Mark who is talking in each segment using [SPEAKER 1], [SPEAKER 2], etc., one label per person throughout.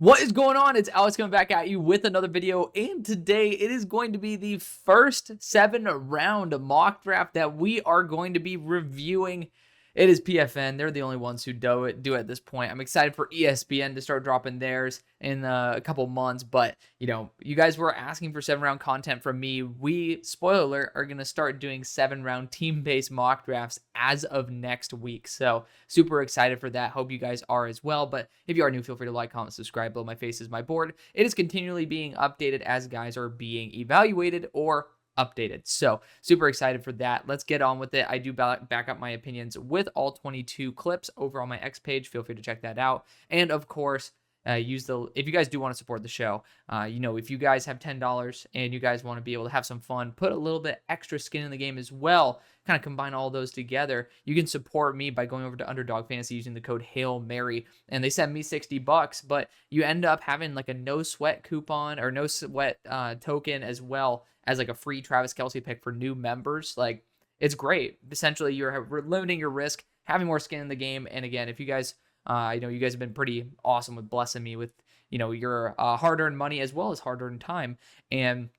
[SPEAKER 1] What is going on? It's Alex coming back at you with another video, and today it is going to be the first 7-round mock draft that we are going to be reviewing. It is PFN. They're the only ones who do it at this point. I'm excited for ESPN to start dropping theirs in a couple months, but you guys were asking for 7-round content from me. We, spoiler alert, are going to start doing 7-round team-based mock drafts as of next week. So super excited for that. Hope you guys are as well. But if you are new, feel free to like, comment, subscribe. Below my face is my board. It is continually being updated as guys are being evaluated or updated. So super excited for that. Let's get on with it. I do back up my opinions with all 22 clips over on my X page. Feel free to check that out. And of course, if you guys do want to support the show, if you guys have $10 and you guys want to be able to have some fun, put a little bit extra skin in the game as well, kind of combine all those together, you can support me by going over to UnderDog Fantasy using the code HAILMARY, and they send me $60, but you end up having like a no sweat coupon or no sweat token as well as like a free Travis Kelce pick for new members. Like, it's great. Essentially, you're limiting your risk, having more skin in the game. And again, if you guys, I know you guys have been pretty awesome with blessing me with, your hard-earned money as well as hard-earned time. And,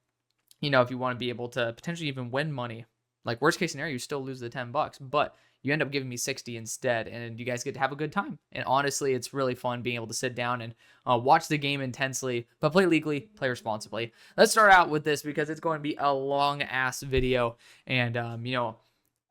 [SPEAKER 1] if you want to be able to potentially even win money, like worst case scenario, you still lose the $10, but you end up giving me 60 instead, and you guys get to have a good time. And honestly, it's really fun being able to sit down and watch the game intensely, but play legally, play responsibly. Let's start out with this because it's going to be a long-ass video, and,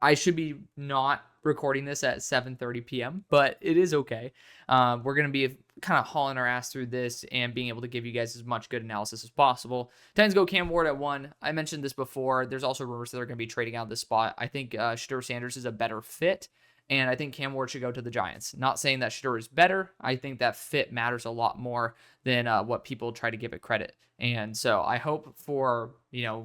[SPEAKER 1] I should be not recording this at 7:30 p.m., but it is okay. We're going to be kind of hauling our ass through this and being able to give you guys as much good analysis as possible. Titans go Cam Ward at 1. I mentioned this before. There's also rumors that they're going to be trading out of this spot. I think Shedeur Sanders is a better fit, and I think Cam Ward should go to the Giants. Not saying that Shedeur is better. I think that fit matters a lot more than what people try to give it credit. And so I hope for,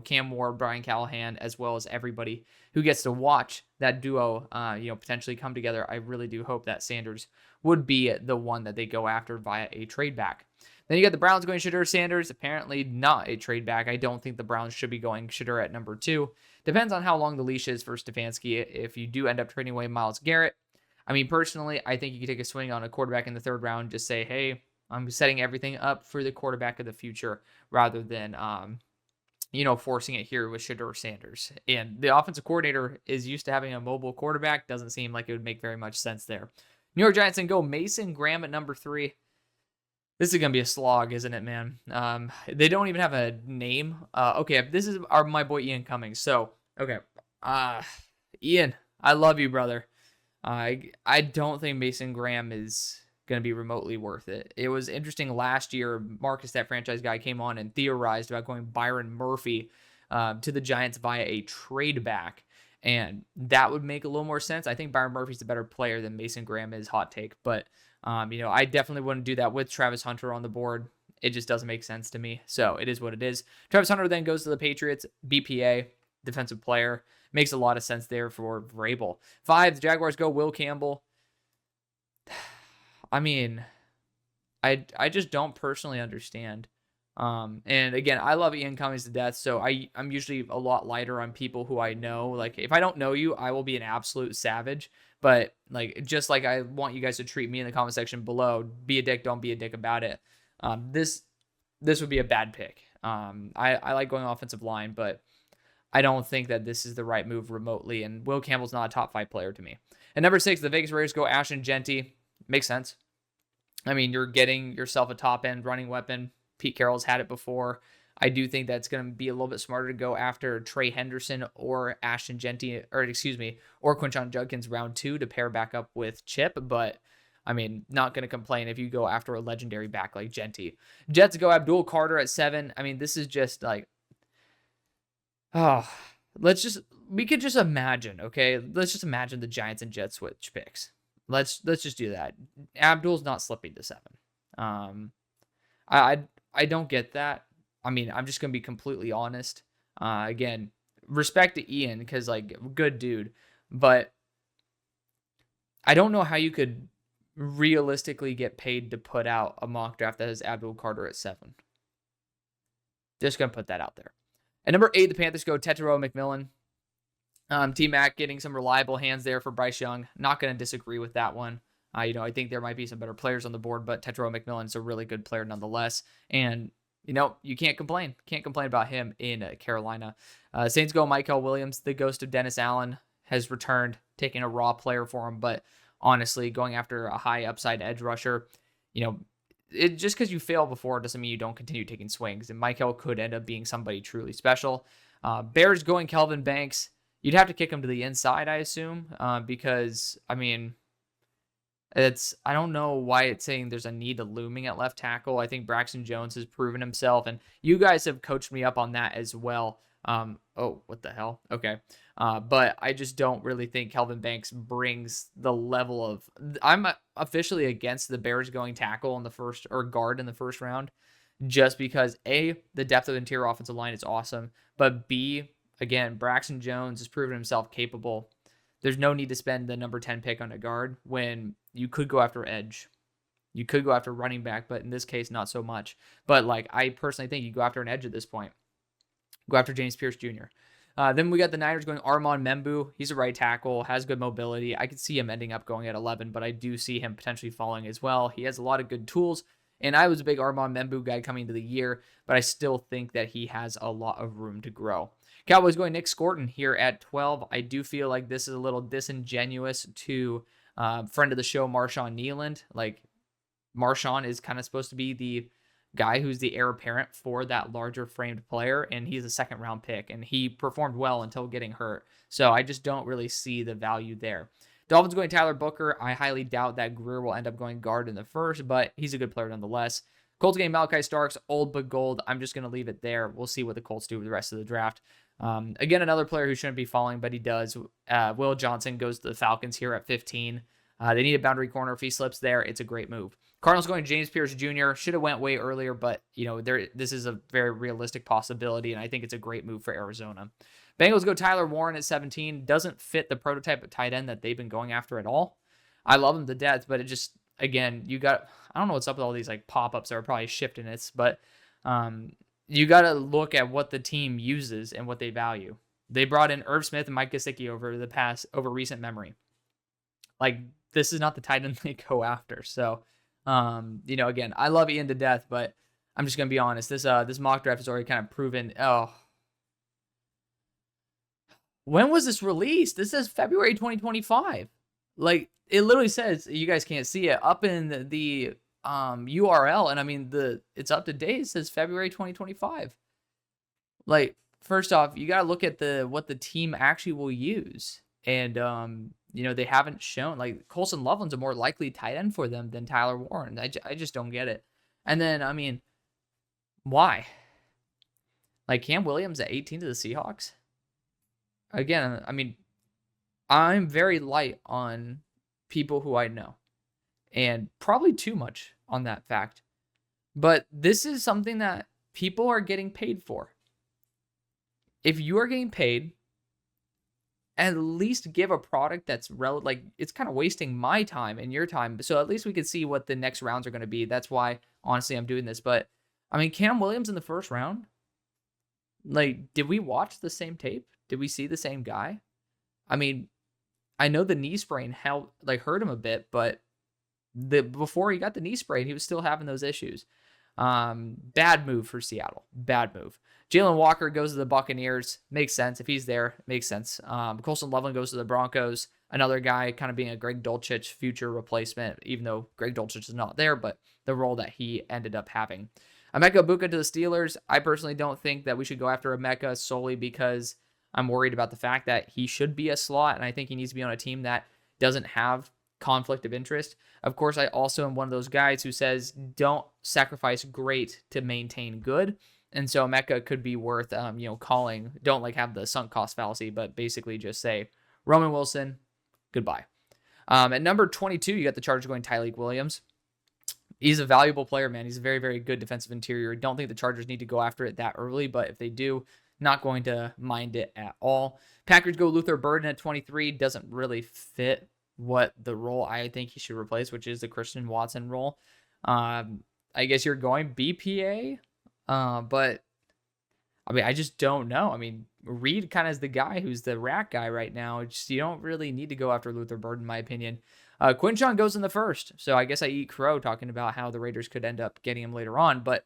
[SPEAKER 1] Cam Ward, Brian Callahan, as well as everybody who gets to watch that duo, potentially come together. I really do hope that Sanders would be the one that they go after via a trade back. Then you got the Browns going Shedeur Sanders. Apparently not a trade back. I don't think the Browns should be going Shedeur at number 2. Depends on how long the leash is for Stefanski. If you do end up trading away Myles Garrett, I mean, personally, I think you could take a swing on a quarterback in the 3rd round. Just say, hey, I'm setting everything up for the quarterback of the future rather than, forcing it here with Shedeur Sanders. And the offensive coordinator is used to having a mobile quarterback. Doesn't seem like it would make very much sense there. New York Giants then go Mason Graham at number 3. This is going to be a slog, isn't it, man? They don't even have a name. Okay, this is my boy Ian Cummings. So, okay. Ian, I love you, brother. I don't think Mason Graham is going to be remotely worth it. It was interesting last year, Marcus, that franchise guy, came on and theorized about going Byron Murphy to the Giants via a trade back. And that would make a little more sense. I think Byron Murphy's a better player than Mason Graham is, hot take. But, I definitely wouldn't do that with Travis Hunter on the board. It just doesn't make sense to me. So it is what it is. Travis Hunter then goes to the Patriots, BPA, defensive player. Makes a lot of sense there for Vrabel. 5, the Jaguars go Will Campbell. I mean, I just don't personally understand. And again, I love Ian Cummings to death, so I'm usually a lot lighter on people who I know. Like, if I don't know you, I will be an absolute savage. But just like I want you guys to treat me in the comment section below, be a dick, don't be a dick about it. This would be a bad pick. I like going offensive line, but I don't think that this is the right move remotely. And Will Campbell's not a top 5 player to me. At number 6, the Vegas Raiders go Ashton Jeanty. Makes sense. I mean, you're getting yourself a top-end running weapon. Pete Carroll's had it before. I do think that's going to be a little bit smarter to go after Trey Henderson or Ashton Jeanty, or Quinshon Judkins round 2 to pair back up with Chip. But, I mean, not going to complain if you go after a legendary back like Jeanty. Jets go Abdul Carter at 7. I mean, this is just like, we could just imagine, okay? Let's just imagine the Giants and Jets switch picks. Let's just do that. Abdul's not slipping to 7. I don't get that. I mean, I'm just going to be completely honest. Again, respect to Ian because, good dude. But I don't know how you could realistically get paid to put out a mock draft that has Abdul Carter at 7. Just going to put that out there. At number 8, the Panthers go Tetairoa McMillan. T-Mac getting some reliable hands there for Bryce Young. Not going to disagree with that one. I think there might be some better players on the board, but Tetro McMillan's a really good player nonetheless. And, you can't complain. Can't complain about him in Carolina. Saints go Michael Williams. The ghost of Dennis Allen has returned, taking a raw player for him. But honestly, going after a high upside edge rusher, just because you fail before doesn't mean you don't continue taking swings. And Michael could end up being somebody truly special. Bears going Kelvin Banks. You'd have to kick him to the inside, I assume, because, I don't know why it's saying there's a need of looming at left tackle. I think Braxton Jones has proven himself, and you guys have coached me up on that as well. Oh, what the hell? Okay. But I just don't really think Kelvin Banks brings the level of... I'm officially against the Bears going tackle in the first, or guard in the first round, just because A, the depth of the interior offensive line is awesome, but B, again, Braxton Jones has proven himself capable. There's no need to spend the number 10 pick on a guard when you could go after edge. You could go after running back, but in this case, not so much. But I personally think you go after an edge at this point. Go after James Pierce Jr. Then we got the Niners going Armand Membu. He's a right tackle, has good mobility. I could see him ending up going at 11, but I do see him potentially falling as well. He has a lot of good tools, and I was a big Armand Membu guy coming into the year, but I still think that he has a lot of room to grow. Cowboys going Nick Scorton here at 12. I do feel like this is a little disingenuous to friend of the show, Marshawn Kneeland. Marshawn is kind of supposed to be the guy who's the heir apparent for that larger framed player, and he's a second round pick, and he performed well until getting hurt. So I just don't really see the value there. Dolphins going Tyler Booker. I highly doubt that Greer will end up going guard in the first, but he's a good player nonetheless. Colts game Malachi Starks, old but gold. I'm just going to leave it there. We'll see what the Colts do with the rest of the draft. Again, another player who shouldn't be falling, but he does. Will Johnson goes to the Falcons here at 15. They need a boundary corner. If he slips there, it's a great move. Cardinals going James Pierce Jr. Should have went way earlier, but this is a very realistic possibility, and I think it's a great move for Arizona. Bengals go Tyler Warren at 17. Doesn't fit the prototype of tight end that they've been going after at all. I love him to death, but it just, again, I don't know what's up with all these pop-ups that are probably shifting it, but you got to look at what the team uses and what they value. They brought in Irv Smith and Mike Gesicki over recent memory. This is not the tight end they go after. So, again, I love Ian to death, but I'm just going to be honest. This mock draft has already kind of proven, when was this released? This says February 2025. It literally says, you guys can't see it, up in the URL, and it's up to date. It says February 2025. First off, you got to look at what the team actually will use. And, they haven't shown, Colson Loveland's a more likely tight end for them than Tyler Warren. I just don't get it. And then, why? Cam Williams at 18 to the Seahawks? Again, I'm very light on people who I know, and probably too much on that fact. But this is something that people are getting paid for. If you are getting paid, at least give a product that's it's kind of wasting my time and your time. So at least we can see what the next rounds are going to be. That's why, honestly, I'm doing this. But, Cam Williams in the first round, did we watch the same tape? Did we see the same guy? I know the knee sprain hurt him a bit, but before he got the knee sprain, he was still having those issues. Bad move for Seattle. Bad move. Jalen Walker goes to the Buccaneers. Makes sense. If he's there, makes sense. Colson Loveland goes to the Broncos. Another guy kind of being a Greg Dulcich future replacement, even though Greg Dulcich is not there, but the role that he ended up having. Emeka Buka to the Steelers. I personally don't think that we should go after Emeka solely because I'm worried about the fact that he should be a slot, and I think he needs to be on a team that doesn't have conflict of interest. Of course, I also am one of those guys who says don't sacrifice great to maintain good. And so Emeka could be worth, calling, don't have the sunk cost fallacy, but basically just say, Roman Wilson, goodbye. At number 22, you got the Chargers going Tyleik Williams. He's a valuable player, man. He's a very, very good defensive interior. Don't think the Chargers need to go after it that early, but if they do, not going to mind it at all. Packers go Luther Burden at 23. Doesn't really fit what the role I think he should replace, which is the Christian Watson role. I guess you're going BPA. But I just don't know. Reed kind of is the guy who's the rack guy right now. You don't really need to go after Luther Burden, in my opinion. Quinshon goes in the first, so I guess I eat crow talking about how the Raiders could end up getting him later on. But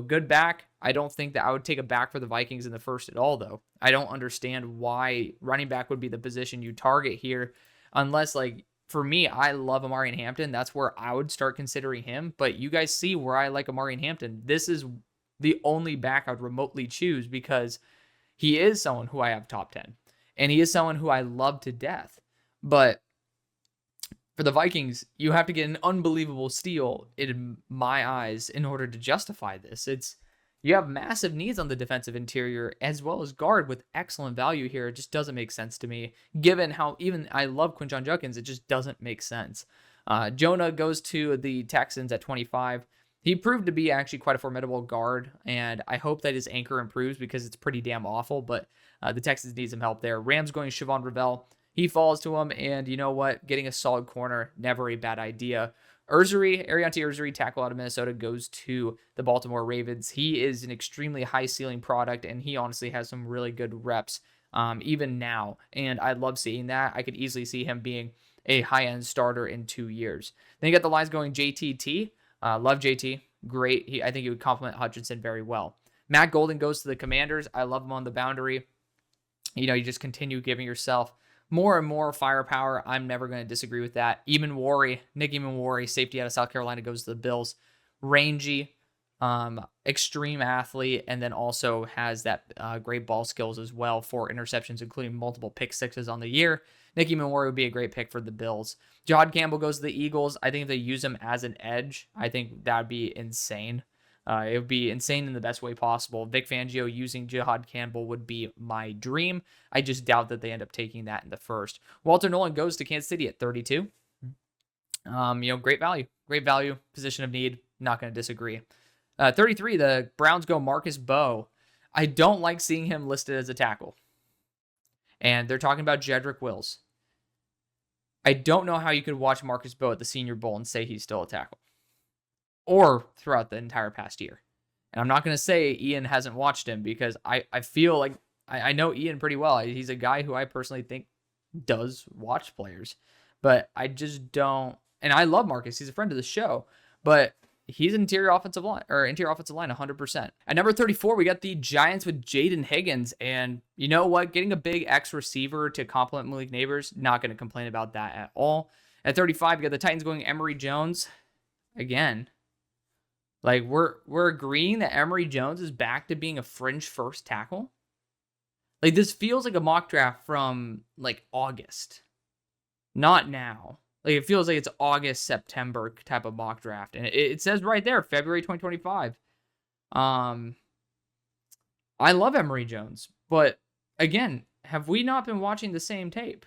[SPEAKER 1] good back. I don't think that I would take a back for the Vikings in the first at all, though. I don't understand why running back would be the position you target here, unless, like, for me, I love Amari Hampton. That's where I would start considering him. But you guys see where I like Amari Hampton. This is the only back I'd remotely choose because he is someone who I have top 10. And he is someone who I love to death. But for the Vikings, you have to get an unbelievable steal in my eyes in order to justify this. You have massive needs on the defensive interior as well as guard with excellent value here. It just doesn't make sense to me, given how even I love Quinshon Judkins. It just doesn't make sense. Jonah goes to the Texans at 25. He proved to be actually quite a formidable guard, and I hope that his anchor improves because it's pretty damn awful, but the Texans need some help there. Rams going Siobhan Ravel. He falls to him, and you know what? Getting a solid corner, never a bad idea. Arianti Urzuri, tackle out of Minnesota, goes to the Baltimore Ravens. He is an extremely high ceiling product, and he honestly has some really good reps even now, and I love seeing that. I could easily see him being a high-end starter in 2 years. Then you got the lines going JTT. Love JT. Great. I think he would complement Hutchinson very well. Matt Golden goes to the Commanders. I love him on the boundary. You just continue giving yourself more and more firepower. I'm never going to disagree with that. Nick Eamon, safety out of South Carolina, goes to the Bills. Rangy, extreme athlete, and then also has that great ball skills as well. 4 interceptions, including multiple pick sixes on the year. Nick Eamon would be a great pick for the Bills. Jahad Campbell goes to the Eagles. I think if they use him as an edge, I think that would be insane. It would be insane in the best way possible. Vic Fangio using Jahad Campbell would be my dream. I just doubt that they end up taking that in the first. Walter Nolan goes to Kansas City at 32. Great value, position of need. Not going to disagree. 33, the Browns go Marcus Bowe. I don't like seeing him listed as a tackle. And they're talking about Jedrick Wills. I don't know how you could watch Marcus Bowe at the Senior Bowl and say he's still a tackle, or throughout the entire past year. And I'm not going to say Ian hasn't watched him because I feel like I know Ian pretty well. He's a guy who I personally think does watch players, but I just don't. And I love Marcus. He's a friend of the show, but he's interior offensive line 100%. At number 34, we got the Giants with Jaden Higgins. And you know what? Getting a big X receiver to complement Malik Neighbors, not going to complain about that at all. At 35, we got the Titans going Emory Jones. Again, like we're agreeing that Emory Jones is back to being a fringe first tackle. Like, this feels like a mock draft from like August, not now. Like, it feels like it's August, September type of mock draft. And it says right there, February 2025. I love Emory Jones. But, again, have we not been watching the same tape?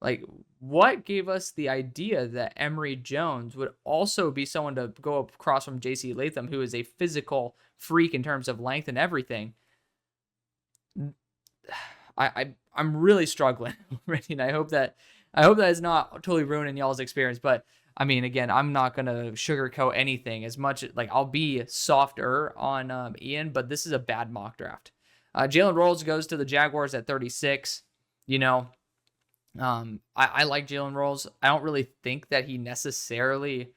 [SPEAKER 1] Like, what gave us the idea that Emory Jones would also be someone to go across from J.C. Latham, who is a physical freak in terms of length and everything? I'm really struggling, and I hope that is not totally ruining y'all's experience. But I mean, again, I'm not gonna sugarcoat anything as much. Like, I'll be softer on Ian, but this is a bad mock draft. Jalen Rolls goes to the Jaguars at 36. I like Jalen Rolls. I don't really think that he necessarily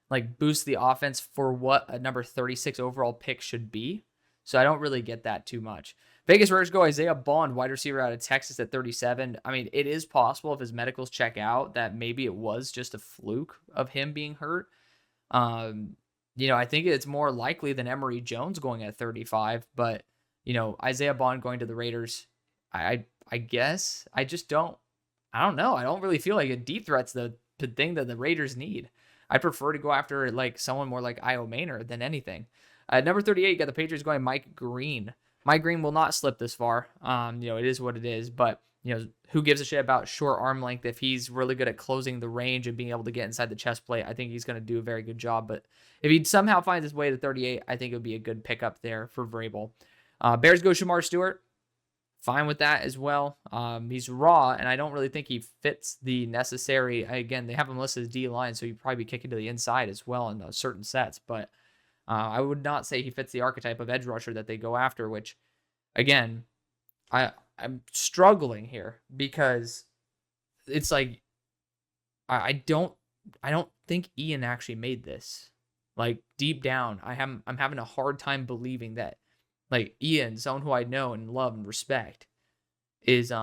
[SPEAKER 1] like boosts the offense for what a number 36 overall pick should be. So I don't really get that too much. Vegas Raiders go Isaiah Bond, wide receiver out of Texas at 37. I mean, it is possible if his medicals check out that maybe it was just a fluke of him being hurt. I think it's more likely than Emory Jones going at 35, but Isaiah Bond going to the Raiders, I guess I don't know. I don't really feel like a deep threat's the thing that the Raiders need. I prefer to go after like someone more like Io Maynard than anything. At number 38, you got the Patriots going Mike Green. Mike Green will not slip this far. It is what it is, but who gives a shit about short arm length if he's really good at closing the range and being able to get inside the chest plate? I think he's going to do a very good job, but if he somehow finds his way to 38, I think it would be a good pickup there for Vrabel. Bears go Shamar Stewart. Fine with that as well. He's raw, and I don't really think he fits the necessary. Again, they have him listed as D-line, so he'd probably be kicking to the inside as well in certain sets, but I would not say he fits the archetype of edge rusher that they go after, which, again, I'm struggling here because it's like I don't think Ian actually made this. Like deep down, I'm having a hard time believing that like Ian, someone who I know and love and respect, is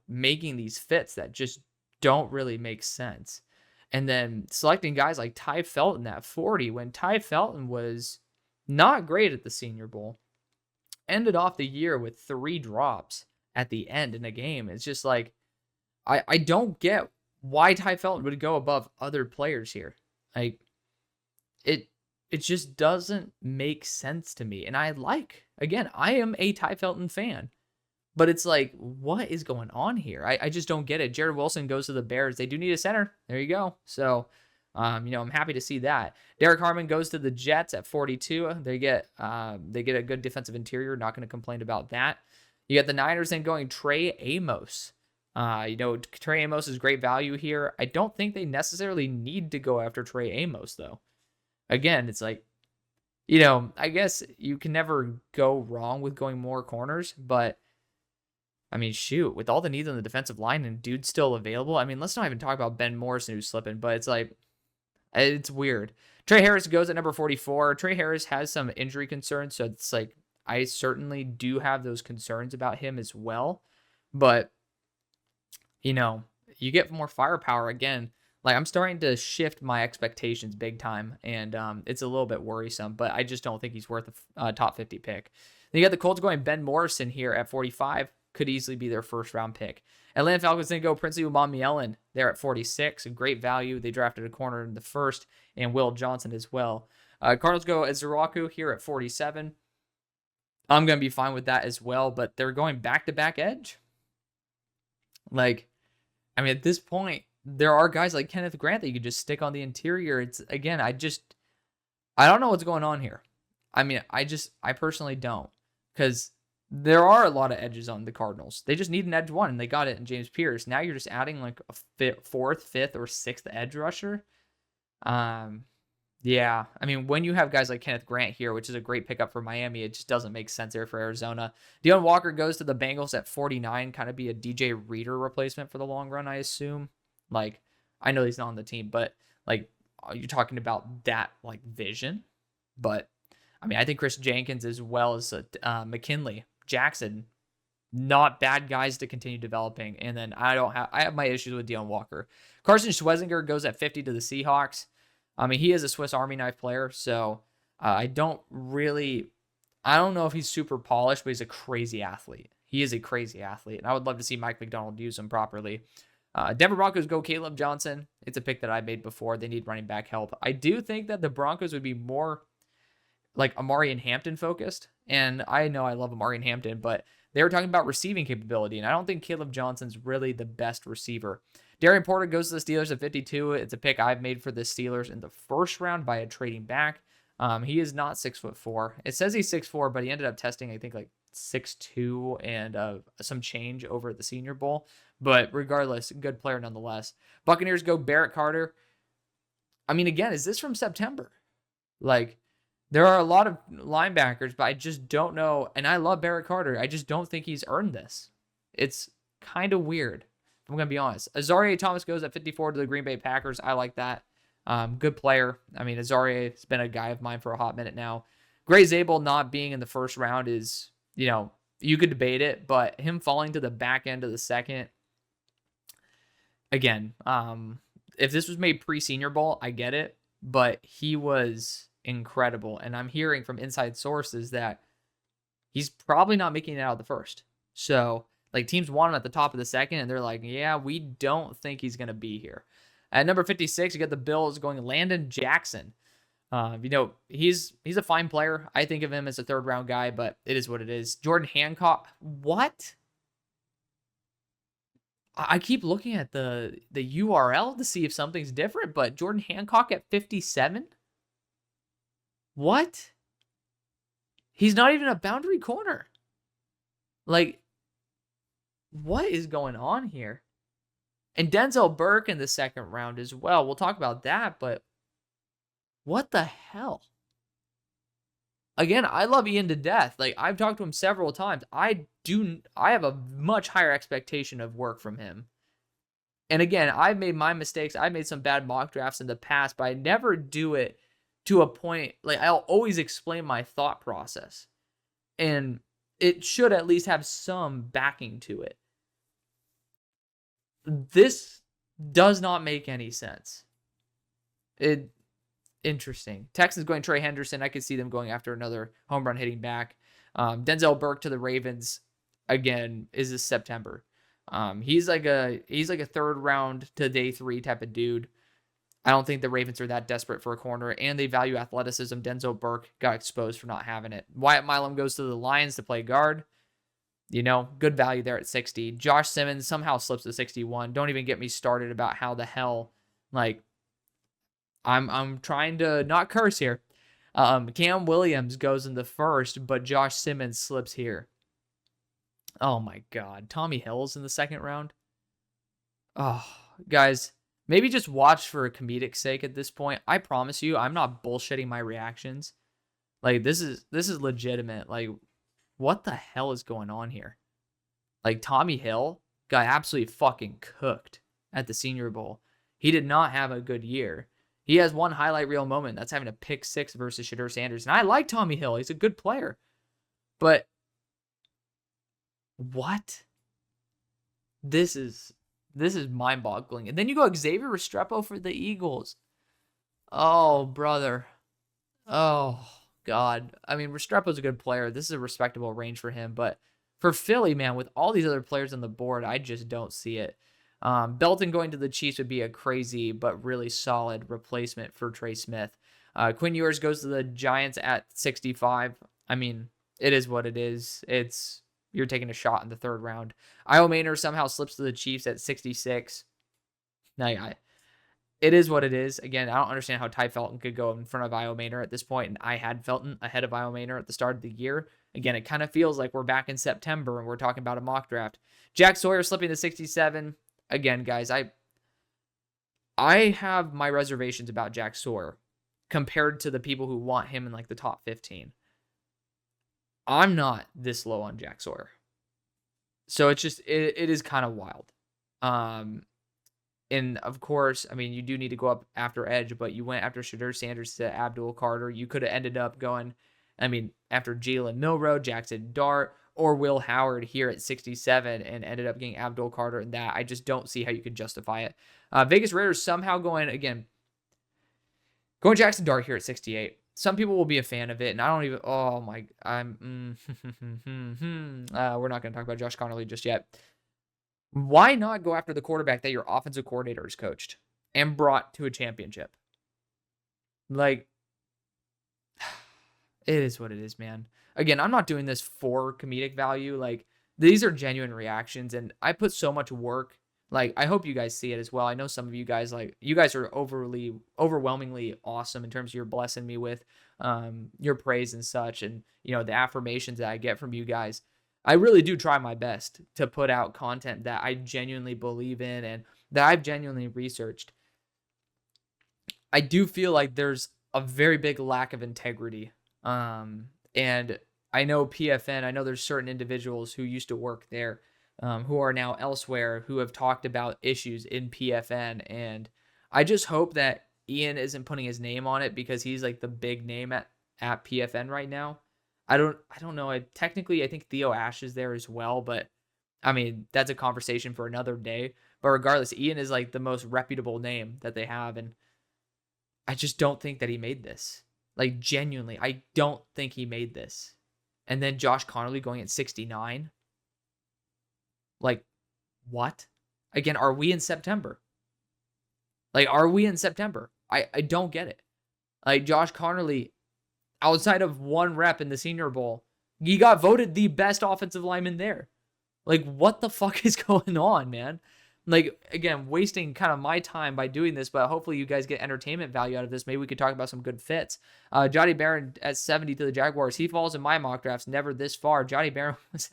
[SPEAKER 1] making these fits that just don't really make sense. And then selecting guys like Ty Felton at 40 when Ty Felton was not great at the Senior Bowl, ended off the year with 3 drops at the end in a game. It's just like I don't get why Ty Felton would go above other players here. Like it just doesn't make sense to me. And I am a Ty Felton fan. But it's like, what is going on here? I just don't get it. Jared Wilson goes to the Bears. They do need a center. There you go. So, I'm happy to see that. Derek Harmon goes to the Jets at 42. They get a good defensive interior. Not going to complain about that. You got the Niners then going Trey Amos. Trey Amos is great value here. I don't think they necessarily need to go after Trey Amos, though. Again, it's like, I guess you can never go wrong with going more corners, but I mean, shoot, with all the needs on the defensive line and dude's still available. I mean, let's not even talk about Ben Morrison who's slipping, but it's like, it's weird. Trey Harris goes at number 44. Trey Harris has some injury concerns, so it's like, I certainly do have those concerns about him as well. But, you get more firepower again. Like, I'm starting to shift my expectations big time, and it's a little bit worrisome, but I just don't think he's worth a top 50 pick. Then you got the Colts going Ben Morrison here at 45. Could easily be their first round pick. Atlanta Falcons then go Princely Umanmielen there at 46. A great value. They drafted a corner in the first and Will Johnson as well. Cardinals go Ezuraku here at 47. I'm going to be fine with that as well, but they're going back-to-back edge. Like, I mean, at this point, there are guys like Kenneth Grant that you could just stick on the interior. It's, again, I don't know what's going on here. I mean, I personally don't, because there are a lot of edges on the Cardinals. They just need an edge one, and they got it in James Pierce. Now you're just adding like a fourth, fifth, or sixth edge rusher. Yeah. I mean, when you have guys like Kenneth Grant here, which is a great pickup for Miami, it just doesn't make sense there for Arizona. Deon Walker goes to the Bengals at 49, kind of be a DJ Reader replacement for the long run, I assume. Like, I know he's not on the team, but like, you're talking about that like vision. But I mean, I think Chris Jenkins as well as McKinley, Jackson, not bad guys to continue developing. And then I have my issues with Deon Walker. Carson Schwezinger goes at 50 to the Seahawks. I mean, he is a Swiss Army knife player, so I don't know if he's super polished, but he's a crazy athlete. He is a crazy athlete, and I would love to see Mike McDonald use him properly. Denver Broncos go Caleb Johnson. It's a pick that I made before. They need running back help. I do think that the Broncos would be more like Amari and Hampton focused. And I know I love Amari and Hampton, but they were talking about receiving capability. And I don't think Caleb Johnson's really the best receiver. Darian Porter goes to the Steelers at 52. It's a pick I've made for the Steelers in the first round by a trading back. He is not 6'4". It says he's 6'4", but he ended up testing, I think, like 6'2" and some change over at the Senior Bowl. But regardless, good player nonetheless. Buccaneers go Barrett Carter. I mean, again, is this from September? Like, there are a lot of linebackers, but I just don't know. And I love Barrett Carter. I just don't think he's earned this. It's kind of weird, if I'm going to be honest. Azaria Thomas goes at 54 to the Green Bay Packers. I like that. Good player. I mean, Azaria has been a guy of mine for a hot minute now. Gray Zabel not being in the first round is, you could debate it, but him falling to the back end of the second, again, if this was made pre-Senior Bowl, I get it, but he was incredible. And I'm hearing from inside sources that he's probably not making it out of the first. So, like, teams want him at the top of the second, and they're like, yeah, we don't think he's going to be here. At number 56, you got the Bills going Landon Jackson. He's a fine player. I think of him as a third-round guy, but it is what it is. Jordan Hancock. What? I keep looking at the URL to see if something's different, but Jordan Hancock at 57? What? He's not even a boundary corner. Like, what is going on here? And Denzel Burke in the second round as well. We'll talk about that, but what the hell? Again, I love Ian to death. Like, I've talked to him several times. I have a much higher expectation of work from him. And again, I've made my mistakes. I've made some bad mock drafts in the past, but I never do it to a point, like I'll always explain my thought process. And it should at least have some backing to it. This does not make any sense. Interesting. Texans going Trey Henderson. I could see them going after another home run hitting back. Denzel Burke to the Ravens again is this September. He's like a third round to day 3 type of dude. I don't think the Ravens are that desperate for a corner, and they value athleticism. Denzel Burke got exposed for not having it. Wyatt Milam goes to the Lions to play guard. Good value there at 60. Josh Simmons somehow slips to 61. Don't even get me started about how the hell, I'm trying to not curse here. Cam Williams goes in the first, but Josh Simmons slips here. Oh my God. Tommy Hill's in the second round. Oh, guys, maybe just watch for a comedic sake at this point. I promise you, I'm not bullshitting my reactions. This is legitimate. What the hell is going on here? Tommy Hill got absolutely fucking cooked at the Senior Bowl. He did not have a good year. He has one highlight reel moment. That's having a pick 6 versus Shedeur Sanders. And I like Tommy Hill. He's a good player. But what? This is mind-boggling. And then you go Xavier Restrepo for the Eagles. Oh, brother. Oh, God. I mean, Restrepo's a good player. This is a respectable range for him. But for Philly, man, with all these other players on the board, I just don't see it. Belton going to the Chiefs would be a crazy but really solid replacement for Trey Smith. Quinn Ewers goes to the Giants at 65. I mean, it is what it is. You're taking a shot in the third round. Io Maynor somehow slips to the Chiefs at 66. Now, it is what it is. Again, I don't understand how Ty Felton could go in front of Io Maynor at this point, and I had Felton ahead of Io Maynor at the start of the year. Again, it kind of feels like we're back in September and we're talking about a mock draft. Jack Sawyer slipping to 67. Again, guys, I have my reservations about Jack Sawyer compared to the people who want him in the top 15. I'm not this low on Jack Sawyer. So it's just, it is kind of wild. And of course, I mean, you do need to go up after edge, but you went after Shedeur Sanders to Abdul Carter. You could have ended up going, after Jalen Milroe, Jackson Dart, or Will Howard here at 67 and ended up getting Abdul Carter and that. I just don't see how you could justify it. Vegas Raiders somehow going Jackson Dart here at 68. Some people will be a fan of it, and I don't even, we're not going to talk about Josh Connerly just yet. Why not go after the quarterback that your offensive coordinator has coached and brought to a championship? It is what it is, man. Again, I'm not doing this for comedic value. These are genuine reactions, and I put so much work. I hope you guys see it as well. I know some of you guys, you guys are overwhelmingly awesome in terms of you're blessing me with your praise and such, and, the affirmations that I get from you guys. I really do try my best to put out content that I genuinely believe in and that I've genuinely researched. I do feel like there's a very big lack of integrity. And I know PFN, I know there's certain individuals who used to work there, who are now elsewhere, who have talked about issues in PFN. And I just hope that Ian isn't putting his name on it because he's the big name at PFN right now. I don't know. I think Theo Ash is there as well, but that's a conversation for another day. But regardless, Ian is the most reputable name that they have. And I just don't think that he made this. Genuinely, I don't think he made this. And then Josh Connerly going at 69. What? Again, are we in September? Are we in September? I don't get it. Josh Connerly, outside of one rep in the Senior Bowl, he got voted the best offensive lineman there. What the fuck is going on, man? Again, wasting kind of my time by doing this, but hopefully you guys get entertainment value out of this. Maybe we could talk about some good fits. Johnny Barron at 70 to the Jaguars. He falls in my mock drafts, never this far. Johnny Barron was,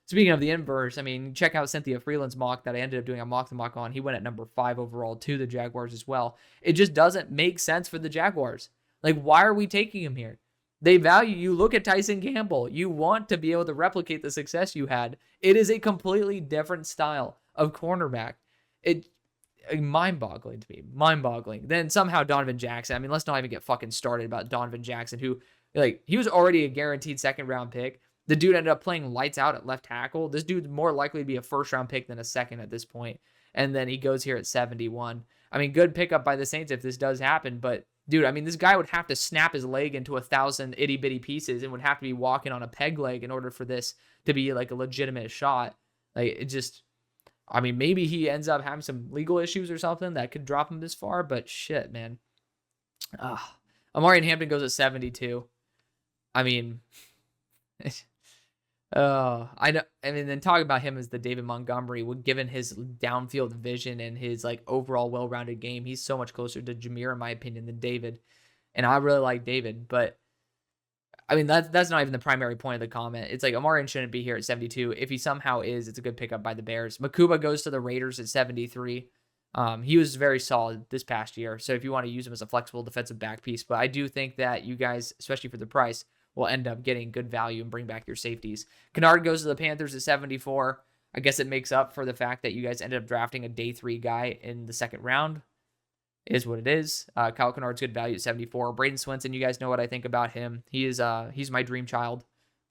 [SPEAKER 1] speaking of the inverse, check out Cynthia Freeland's mock that I ended up doing a mock on. He went at number 5 overall to the Jaguars as well. It just doesn't make sense for the Jaguars. Why are we taking him here? They value, you look at Tyson Campbell. You want to be able to replicate the success you had. It is a completely different style of cornerback. It mind-boggling to me. Mind-boggling. Then somehow Donovan Jackson. I mean, let's not even get fucking started about Donovan Jackson, who, like, he was already a guaranteed second-round pick. The dude ended up playing lights out at left tackle. This dude's more likely to be a first-round pick than a second at this point. And then he goes here at 71. I mean, good pickup by the Saints if this does happen. But, dude, I mean, this guy would have to snap his leg into 1,000 itty-bitty pieces and would have to be walking on a peg leg in order for this to be, like, a legitimate shot. Like, it just... I mean, maybe he ends up having some legal issues or something that could drop him this far, but shit, man. Amari in Hampton goes at 72. I mean, I know. I mean, then talking about him as the David Montgomery, given his downfield vision and his like overall well-rounded game, he's so much closer to Jameer in my opinion than David, and I really like David, but. I mean, that's not even the primary point of the comment. It's like Amarian shouldn't be here at 72. If he somehow is, it's a good pickup by the Bears. Makuba goes to the Raiders at 73. He was very solid this past year. So if you want to use him as a flexible defensive back piece, but I do think that you guys, especially for the price, will end up getting good value and bring back your safeties. Kennard goes to the Panthers at 74. I guess it makes up for the fact that you guys ended up drafting a day 3 guy in the second round. Is what it is. Kyle Kennard's good value at 74. Braden Swinson, you guys know what I think about him. He's my dream child.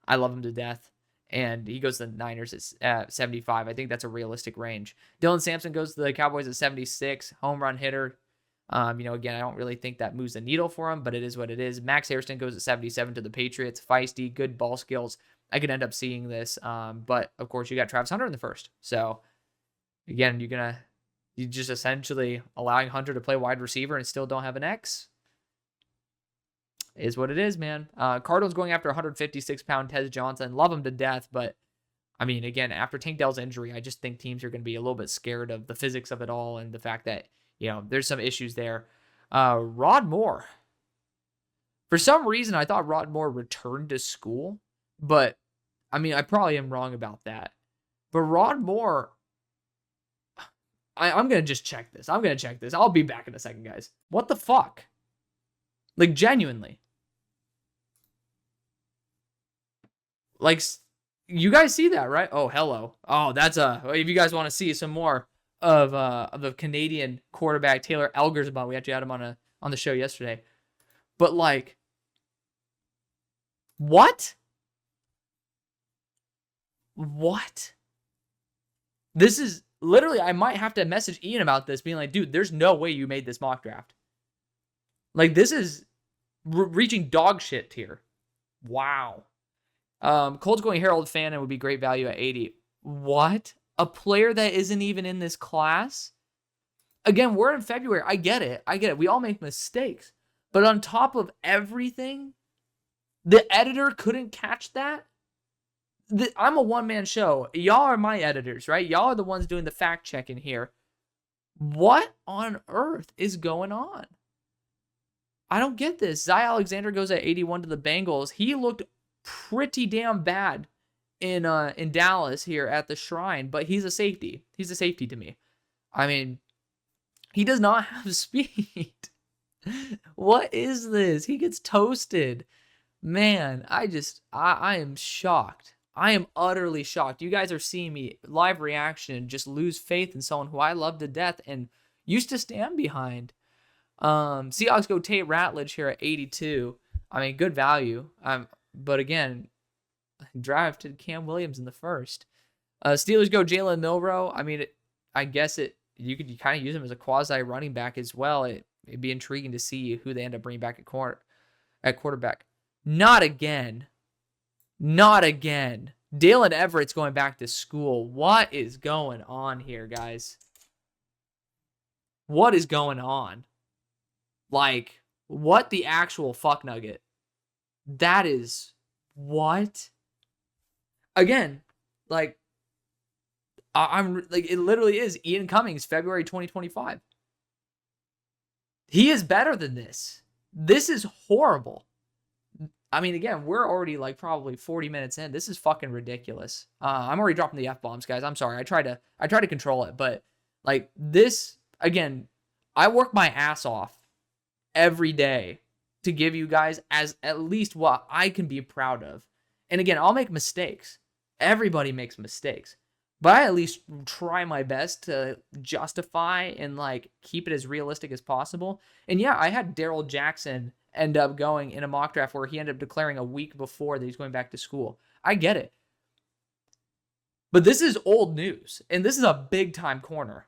[SPEAKER 1] I love him to death. And he goes to the Niners at 75. I think that's a realistic range. Dylan Sampson goes to the Cowboys at 76. Home run hitter. Again, I don't really think that moves the needle for him, but it is what it is. Max Hairston goes at 77 to the Patriots. Feisty, good ball skills. I could end up seeing this. But, of course, you got Travis Hunter in the first. So, again, you just essentially allowing Hunter to play wide receiver and still don't have an X. Is what it is, man. Cardinals going after 156-pound Tez Johnson. Love him to death, but I mean, again, after Tank Dell's injury, I just think teams are going to be a little bit scared of the physics of it all and the fact that, there's some issues there. Rod Moore. For some reason, I thought Rod Moore returned to school, but I mean, I probably am wrong about that. But Rod Moore... I'm going to just check this. I'll be back in a second, guys. What the fuck? Like, genuinely. Like, you guys see that, right? Oh, hello. Oh, that's if you guys want to see some more of the Canadian quarterback, Taylor Elgersbaum. We actually had him on the show yesterday. But, like, what? What? This is... Literally, I might have to message Ian about this, being like, dude, there's no way you made this mock draft. Like, this is reaching dog shit tier. Wow. Colts going Harold Fannin would be great value at 80. What? A player that isn't even in this class? Again, we're in February. I get it. We all make mistakes. But on top of everything, the editor couldn't catch that? I'm a one-man show. Y'all are my editors, right? Y'all are the ones doing the fact-checking here. What on earth is going on? I don't get this. Zy Alexander goes at 81 to the Bengals. He looked pretty damn bad in Dallas here at the Shrine, but he's a safety. He's a safety to me. I mean, he does not have speed. What is this? He gets toasted. Man, I am shocked. I am utterly shocked. You guys are seeing me live reaction just lose faith in someone who I love to death and used to stand behind. Seahawks go Tate Ratledge here at 82. I mean, good value. But again, drafted Cam Williams in the first. Steelers go Jalen Milroe. I mean, I guess you could kind of use him as a quasi running back as well. It'd be intriguing to see who they end up bringing back at quarterback. Not again. Dalen Everett's going back to school. What is going on here, guys? What is going on? Like, what the actual fuck nugget? That is what? Again, like, I'm like, it literally is Ian Cummings, February 2025. He is better than this. This is horrible. I mean, again, we're already like probably 40 minutes in. This is fucking ridiculous. I'm already dropping the F-bombs, guys. I'm sorry. I try to control it, but like this, again, I work my ass off every day to give you guys as at least what I can be proud of. And again, I'll make mistakes. Everybody makes mistakes. But I at least try my best to justify and like keep it as realistic as possible. And yeah, I had Daryl Jackson end up going in a mock draft where he ended up declaring a week before that he's going back to school. I get it. But this is old news, and this is a big time corner.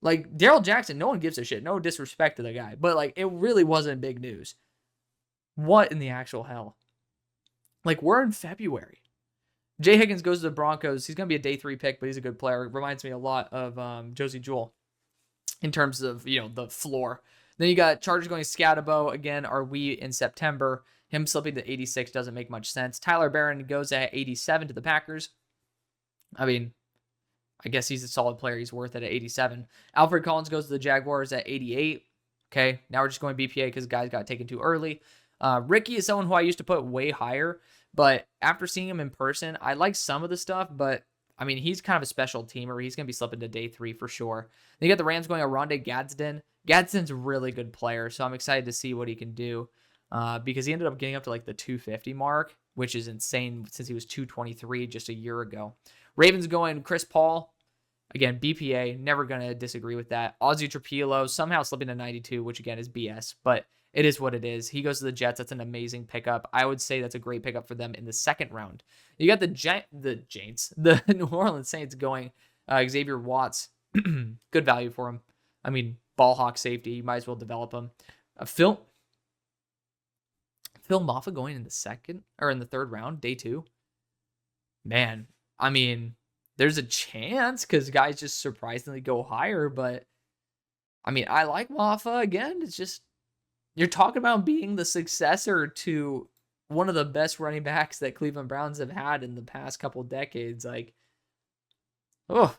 [SPEAKER 1] Like Daryl Jackson, no one gives a shit. No disrespect to the guy, but like it really wasn't big news. What in the actual hell? Like we're in February. Jay Higgins goes to the Broncos. He's going to be a day 3 pick, but he's a good player. Reminds me a lot of Josie Jewell in terms of, the floor. Then you got Chargers going Scatabo. Again, are we in September? Him slipping to 86 doesn't make much sense. Tyler Barron goes at 87 to the Packers. I mean, I guess he's a solid player. He's worth it at 87. Alfred Collins goes to the Jaguars at 88. Okay, now we're just going BPA because guys got taken too early. Ricky is someone who I used to put way higher, but after seeing him in person, I like some of the stuff, but I mean, he's kind of a special teamer. He's going to be slipping to day 3 for sure. Then you got the Rams going Aronde Gadsden. Gadsden's a really good player, so I'm excited to see what he can do because he ended up getting up to like the 250 mark, which is insane since he was 223 just a year ago. Ravens going Chris Paul. Again, BPA, never going to disagree with that. Ozzy Trapilo somehow slipping to 92, which again is BS, but it is what it is. He goes to the Jets. That's an amazing pickup. I would say that's a great pickup for them in the second round. You got the New Orleans Saints going Xavier Watts. Good value for him. I mean, ball hawk safety. You might as well develop him. Phil Maffa going in the third round, day 2. Man, I mean, there's a chance because guys just surprisingly go higher, but I mean, I like Maffa again. It's just, you're talking about being the successor to one of the best running backs that Cleveland Browns have had in the past couple decades. Like, oh,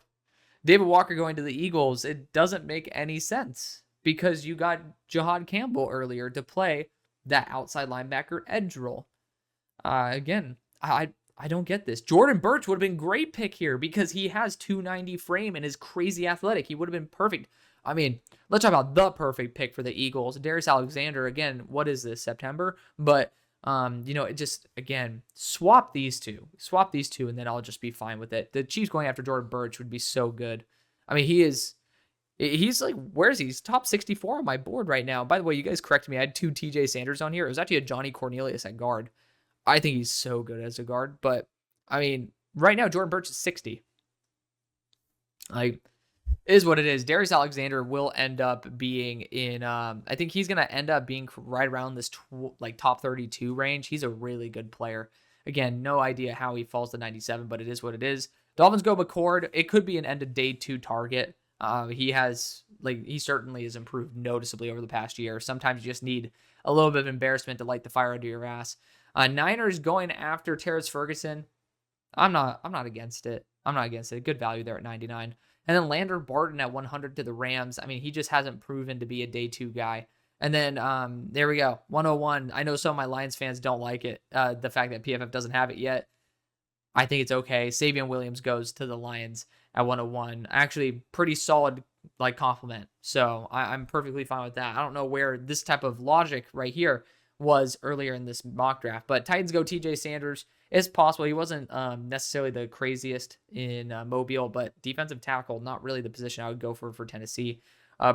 [SPEAKER 1] David Walker going to the Eagles. It doesn't make any sense because you got Jahad Campbell earlier to play that outside linebacker edge role. Again, I don't get this. Jordan Burch would have been great pick here because he has 290 frame and is crazy athletic. He would have been perfect. I mean, let's talk about the perfect pick for the Eagles. Darius Alexander, again, what is this, September? But, it just, again, swap these two, and then I'll just be fine with it. The Chiefs going after Jordan Burch would be so good. I mean, he's like, where is he? He's top 64 on my board right now. By the way, you guys corrected me. I had 2 TJ Sanders on here. It was actually a Johnny Cornelius at guard. I think he's so good as a guard. But, I mean, right now, Jordan Burch is 60. Like, is what it is. Darius Alexander will end up being in, I think he's going to end up being right around this top 32 range. He's a really good player. Again, no idea how he falls to 97, but it is what it is. Dolphins go McCord. It could be an end of day 2 target. He certainly has improved noticeably over the past year. Sometimes you just need a little bit of embarrassment to light the fire under your ass. Niners going after Terrence Ferguson. I'm not against it. Good value there at 99. And then Lander Barton at 100 to the Rams. I mean, he just hasn't proven to be a day 2 guy. And then there we go, 101. I know some of my Lions fans don't like it, the fact that PFF doesn't have it yet. I think it's okay. Savion Williams goes to the Lions at 101. Actually, pretty solid compliment. So I'm perfectly fine with that. I don't know where this type of logic right here was earlier in this mock draft. But Titans go TJ Sanders. It's possible. He wasn't necessarily the craziest in Mobile, but defensive tackle, not really the position I would go for Tennessee.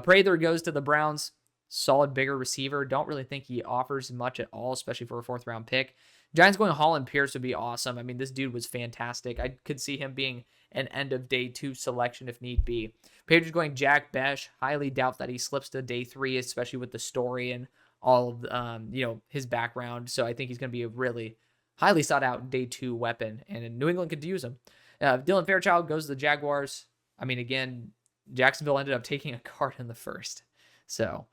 [SPEAKER 1] Prather goes to the Browns. Solid, bigger receiver. Don't really think he offers much at all, especially for a 4th-round pick. Giants going Holland Pierce would be awesome. I mean, this dude was fantastic. I could see him being an end of day 2 selection if need be. Patriots going Jack Besh. Highly doubt that he slips to day 3, especially with the story and all of his background. So I think he's going to be a really highly sought out day 2 weapon, and New England could use him. Dylan Fairchild goes to the Jaguars. I mean, again, Jacksonville ended up taking a guard in the 1st, so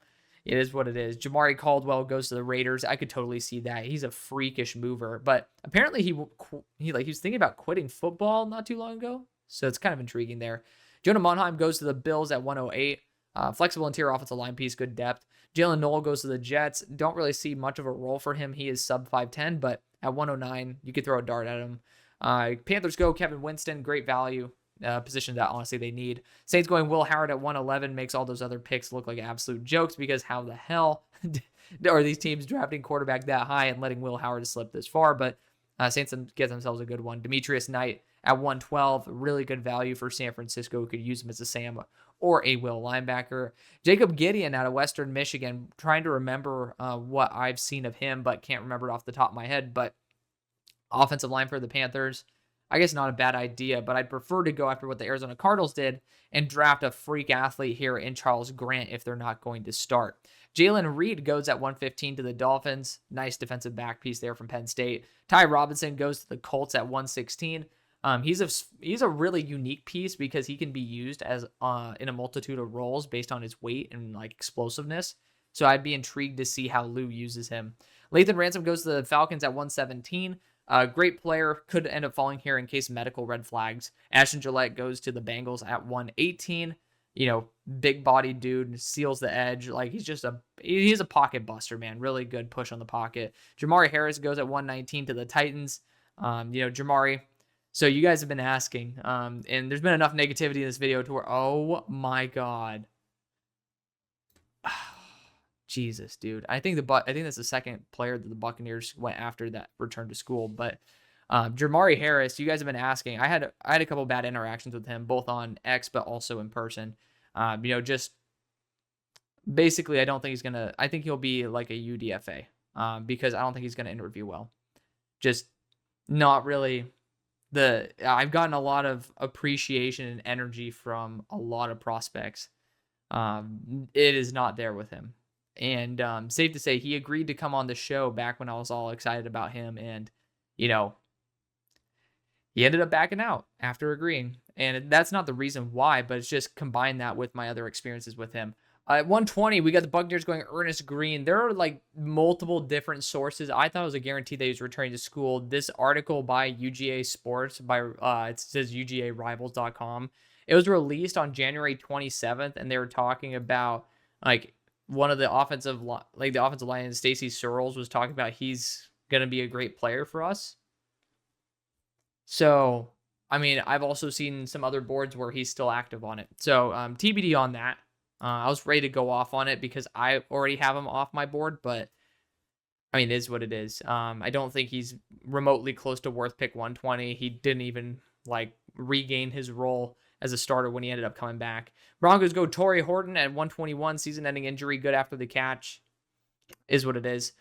[SPEAKER 1] it is what it is. Jamari Caldwell goes to the Raiders. I could totally see that. He's a freakish mover, but apparently he was thinking about quitting football not too long ago, so it's kind of intriguing there. Jonah Monheim goes to the Bills at 108. Flexible interior offensive line piece, good depth. Jalen Noel goes to the Jets. Don't really see much of a role for him. He is sub 5'10", but at 109, you could throw a dart at him. Panthers go Kevin Winston, great value. Position that honestly they need. Saints going Will Howard at 111 makes all those other picks look like absolute jokes because how the hell are these teams drafting quarterback that high and letting Will Howard slip this far? But Saints get themselves a good one. Demetrius Knight at 112. Really good value for San Francisco. Could use him as a Sam or a will linebacker. Jacob Gideon out of Western Michigan. Trying to remember what I've seen of him, but can't remember it off the top of my head. But offensive line for the Panthers, I guess not a bad idea, but I'd prefer to go after what the Arizona Cardinals did and draft a freak athlete here in Charles Grant if they're not going to start. Jalen Reed goes at 115 to the Dolphins. Nice defensive back piece there from Penn State. Ty Robinson goes to the Colts at 116. He's a really unique piece because he can be used as in a multitude of roles based on his weight and like explosiveness. So I'd be intrigued to see how Lou uses him. Lathan Ransom goes to the Falcons at 117. Great player, could end up falling here in case medical red flags. Ashton Gillette goes to the Bengals at 118. Big body dude, seals the edge. Like he's a pocket buster, man. Really good push on the pocket. Jamari Harris goes at 119 to the Titans. Jamari. So you guys have been asking, and there's been enough negativity in this video to where, oh my God. Jesus, dude. I think that's the second player that the Buccaneers went after that returned to school. But Jamari Harris, you guys have been asking. I had a couple bad interactions with him, both on X but also in person. Just basically, I don't think I think he'll be like a UDFA because I don't think he's gonna interview well. Just not really. I've gotten a lot of appreciation and energy from a lot of prospects. It is not there with him. And safe to say, he agreed to come on the show back when I was all excited about him. And, he ended up backing out after agreeing. And that's not the reason why, but it's just combine that with my other experiences with him. At 120, we got the Buccaneers going Ernest Green. There are like multiple different sources. I thought it was a guarantee that he was returning to school. This article by UGA Sports, it says UGARivals.com. It was released on January 27th, and they were talking about like one of the offensive line, Stacey Searles, was talking about he's going to be a great player for us. So, I mean, I've also seen some other boards where he's still active on it. So, TBD on that. I was ready to go off on it because I already have him off my board, but I mean, it is what it is. I don't think he's remotely close to worth pick 120. He didn't even regain his role as a starter when he ended up coming back. Broncos go Torrey Horton at 121, season-ending injury, good after the catch. Is what it is.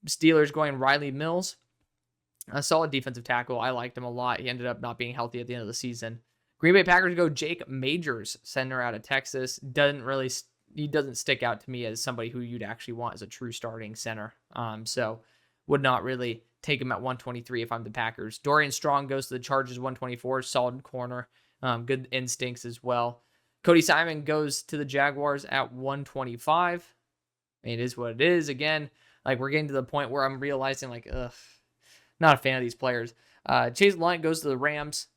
[SPEAKER 1] Steelers going Riley Mills, a solid defensive tackle. I liked him a lot. He ended up not being healthy at the end of the season. Green Bay Packers go Jake Majors, center out of Texas. He doesn't stick out to me as somebody who you'd actually want as a true starting center. So would not really take him at 123 if I'm the Packers. Dorian Strong goes to the Chargers 124, solid corner. Good instincts as well. Cody Simon goes to the Jaguars at 125. I mean, it is what it is. Again, we're getting to the point where I'm realizing, not a fan of these players. Chase Lunt goes to the Rams.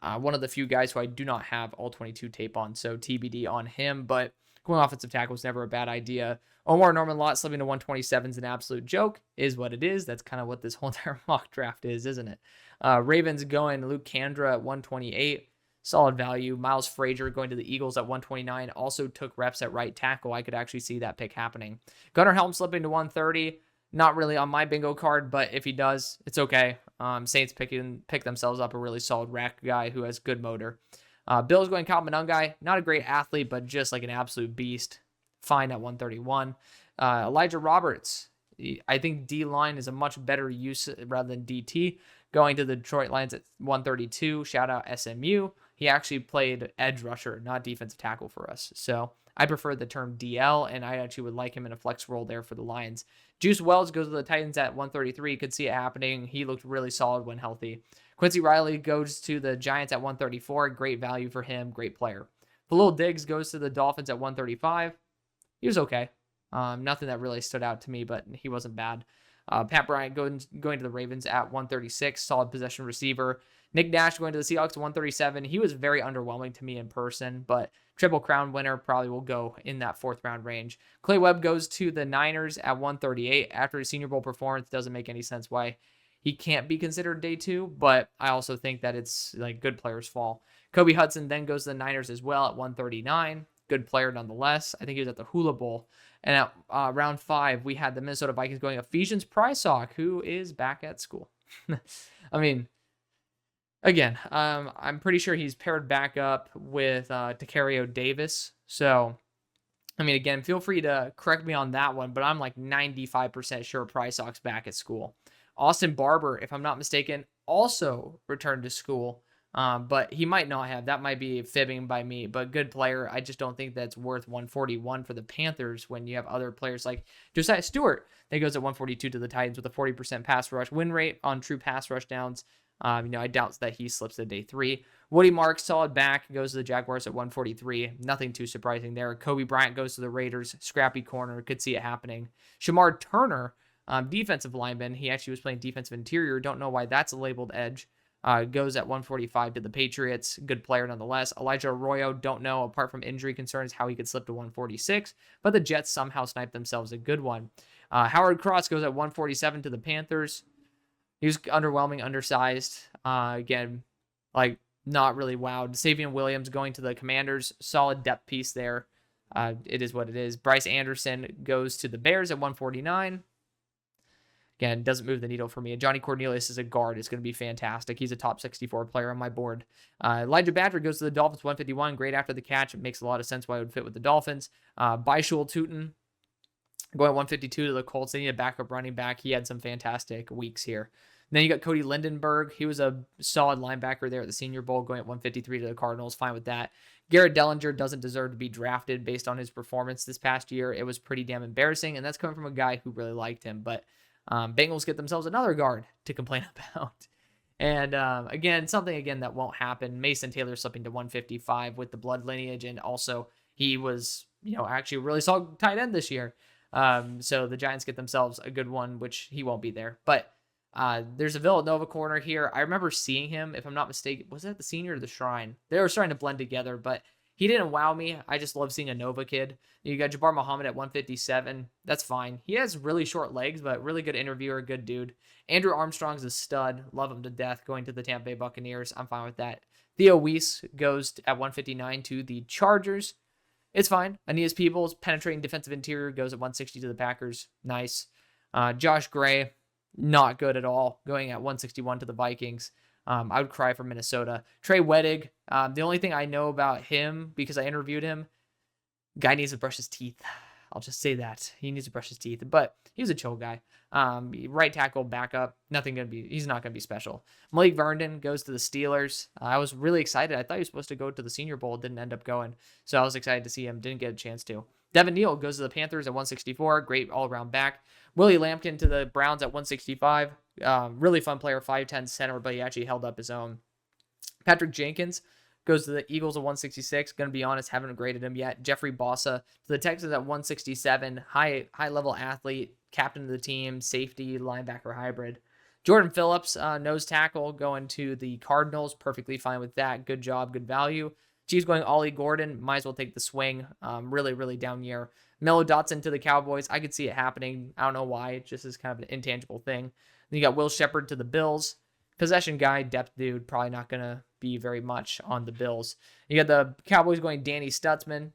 [SPEAKER 1] One of the few guys who I do not have all 22 tape on, so TBD on him. But going offensive tackle is never a bad idea. Omar Norman Lott slipping to 127 is an absolute joke. Is what it is. That's kind of what this whole entire mock draft is, isn't it? Ravens going Luke Kandra at 128. Solid value. Miles Frazier going to the Eagles at 129. Also took reps at right tackle. I could actually see that pick happening. Gunnar Helm slipping to 130. Not really on my bingo card, but if he does, it's okay. Saints pick themselves up a really solid rack guy who has good motor. Bills going Kyle Monangai. Not a great athlete, but just like an absolute beast. Fine at 131. Elijah Roberts. I think D-line is a much better use rather than DT. Going to the Detroit Lions at 132. Shout out SMU. He actually played edge rusher, not defensive tackle for us. So I prefer the term DL, and I actually would like him in a flex role there for the Lions. Juice Wells goes to the Titans at 133. Could see it happening. He looked really solid when healthy. Quincy Riley goes to the Giants at 134. Great value for him. Great player. Khalil Diggs goes to the Dolphins at 135. He was okay. Nothing that really stood out to me, but he wasn't bad. Pat Bryant going to the Ravens at 136. Solid possession receiver. Nick Nash going to the Seahawks at 137. He was very underwhelming to me in person, but Triple Crown winner probably will go in that 4th round range. Clay Webb goes to the Niners at 138. After his Senior Bowl performance, doesn't make any sense why he can't be considered day 2, but I also think that it's good players fall. Kobe Hudson then goes to the Niners as well at 139. Good player nonetheless. I think he was at the Hula Bowl. And at round 5, we had the Minnesota Vikings going Ephesians Prysock, who is back at school. I mean, Again, I'm pretty sure he's paired back up with Tacario Davis. So, I mean, again, feel free to correct me on that one, but I'm like 95% sure Price Hawk's back at school. Austin Barber, if I'm not mistaken, also returned to school, but he might not have. That might be fibbing by me, but good player. I just don't think that's worth 141 for the Panthers when you have other players like Josiah Stewart that goes at 142 to the Titans with a 40% pass rush win rate on true pass rush downs. I doubt that he slips to day 3. Woody Marks, solid back, goes to the Jaguars at 143. Nothing too surprising there. Kobe Bryant goes to the Raiders. Scrappy corner. Could see it happening. Shamar Turner, defensive lineman. He actually was playing defensive interior. Don't know why that's labeled edge. Goes at 145 to the Patriots. Good player nonetheless. Elijah Arroyo, don't know, apart from injury concerns, how he could slip to 146. But the Jets somehow sniped themselves a good one. Howard Cross goes at 147 to the Panthers. He was underwhelming, undersized. Again, like, not really wowed. Savion Williams going to the Commanders. Solid depth piece there. It is what it is. Bryce Anderson goes to the Bears at 149. Again, doesn't move the needle for me. Johnny Cornelius is a guard. It's going to be fantastic. He's a top 64 player on my board. Elijah Badger goes to the Dolphins, 151. Great after the catch. It makes a lot of sense why it would fit with the Dolphins. Baishul Tootin going at 152 to the Colts. They need a backup running back. He had some fantastic weeks here. And then you got Cody Lindenberg. He was a solid linebacker there at the Senior Bowl, going at 153 to the Cardinals. Fine with that. Garrett Dellinger doesn't deserve to be drafted based on his performance this past year. It was pretty damn embarrassing, and that's coming from a guy who really liked him. But Bengals get themselves another guard to complain about. And again, something that won't happen. Mason Taylor slipping to 155 with the blood lineage, and also he was, actually a really solid tight end this year. So the Giants get themselves a good one, which he won't be there. But there's a Villanova corner here. I remember seeing him, if I'm not mistaken, was that the Senior or the Shrine? They were starting to blend together, but he didn't wow me. I just love seeing a Nova kid. You got Jabbar Muhammad at 157. That's fine. He has really short legs, but really good interviewer, good dude. Andrew Armstrong's a stud. Love him to death going to the Tampa Bay Buccaneers. I'm fine with that. Theo Weiss goes at 159 to the Chargers. It's fine. Aeneas Peebles, penetrating defensive interior, goes at 160 to the Packers. Nice. Josh Gray, not good at all, going at 161 to the Vikings. I would cry for Minnesota. Trey Wettig, the only thing I know about him, because I interviewed him, guy needs to brush his teeth. I'll just say that. He needs to brush his teeth. But he was a chill guy. Right tackle, backup. He's not going to be special. Malik Vernon goes to the Steelers. I was really excited. I thought he was supposed to go to the Senior Bowl. Didn't end up going. So I was excited to see him. Didn't get a chance to. Devin Neal goes to the Panthers at 164. Great all-around back. Willie Lampkin to the Browns at 165. Really fun player, 5'10" center, but he actually held up his own. Patrick Jenkins goes to the Eagles at 166. Going to be honest, haven't graded him yet. Jeffrey Bossa to the Texans at 167. High-level athlete, captain of the team, safety, linebacker hybrid. Jordan Phillips, nose tackle, going to the Cardinals. Perfectly fine with that. Good job, good value. Chiefs going Ollie Gordon. Might as well take the swing. Really, really down year. Mello Dotson to the Cowboys. I could see it happening. I don't know why. It just is kind of an intangible thing. Then you got Will Shepard to the Bills. Possession guy, depth dude. Probably not going to be very much on the Bills. You got the Cowboys going Danny Stutzman.